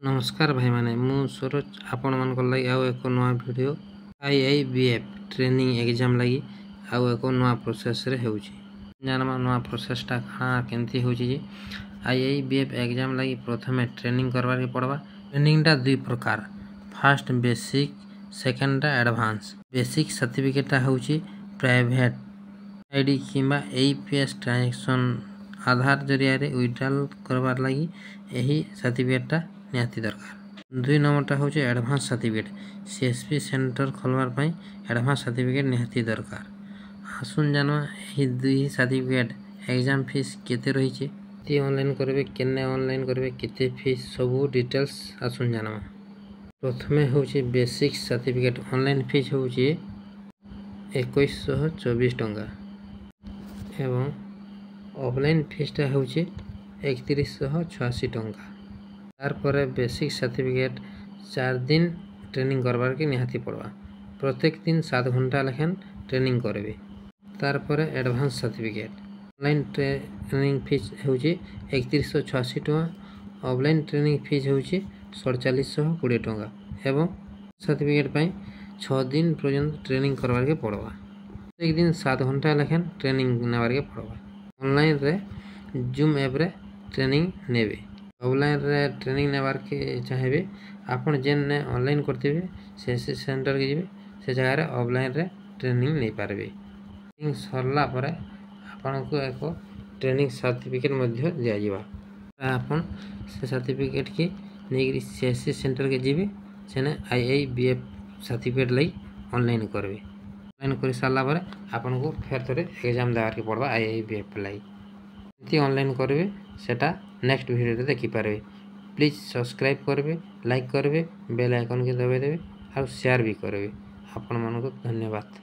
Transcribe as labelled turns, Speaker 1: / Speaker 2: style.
Speaker 1: नमस्कार भाई माने मु सूरज आपण मन को लगी आउ एक नया वीडियो आईआईबीएफ ट्रेनिंग एग्जाम लगी आउ एक नया प्रोसेस रे होउची जानमा नया प्रोसेस टा कहाँ केंती होउची जे आईआईबीएफ एग्जाम लगी प्रथमे ट्रेनिंग करबार के पड़बा। ट्रेनिंग टा दुई प्रकार, फर्स्ट बेसिक, सेकंड टा एडवांस। बेसिक सर्टिफिकेट टा होउची प्राइवेट आईडी किंबा एपीएस ट्रांजैक्शन आधार जरिया रे विड्रॉल करबार लगी एही सर्टिफिकेट टा निहाती दरकार। दुई नंबर टा होचे एडवांस सर्टिफिकेट, सीएसपी सेंटर खोलवार पई एडवांस सर्टिफिकेट निहाती दरकार। आसुन जानो एही दुई सर्टिफिकेट एग्जाम फीस केते रहिचे, ती ऑनलाइन करबे केने ऑनलाइन करबे केते फीस सब डिटेल्स आसुन जानो। प्रथमे होचे बेसिक सर्टिफिकेट ऑनलाइन फीस होचे 2124 टंका एवं ऑफलाइन फीस टा होचे 3186 टंका। तार पर बेसिक सर्टिफिकेट 4 दिन ट्रेनिंग करबार के निहाती पड़वा, प्रत्येक दिन 7 घंटा लेखन ट्रेनिंग करबे। तार पर advance certificate online training fees होची 3186 टंका, ऑफलाइन ट्रेनिंग फीस होची 4720 टंका एवं सर्टिफिकेट पई 6 दिन पर्यंत ट्रेनिंग करबार के पड़वा, प्रत्येक दिन 7 घंटा लेखन ट्रेनिंग नेबार के पड़वा। ऑनलाइन रे जूम ऐप रे ट्रेनिंग नेबे, ऑफलाइन रे ट्रेनिंग नेबार के चाहेबे आपण जेन ने ऑनलाइन करथिबे से सेंटर के जिबे से जगह रे ऑफलाइन रे ट्रेनिंग नै पारबे। ट्रेनिंग सरला पर आपण को एक ट्रेनिंग सर्टिफिकेट मध्ये दिया जिबा, आपण से सर्टिफिकेट के नेगिरी सीएससी सेंटर के जिबे सेने आईआईबीएफ सर्टिफिकेट लई ऑनलाइन करबे। ऑनलाइन कर सारला पर आपण को फेर थोड़े एग्जाम देबार के पड़बा आईआईबीएफ लई। ती ऑनलाइन करबे सेटा नेक्स्ट वीडियो रे देखि पारबे। प्लीज सब्सक्राइब करबे, लाइक करबे, बेल आइकन के दबाइ देबे और शेयर भी करबे। आपण मानको धन्यवाद।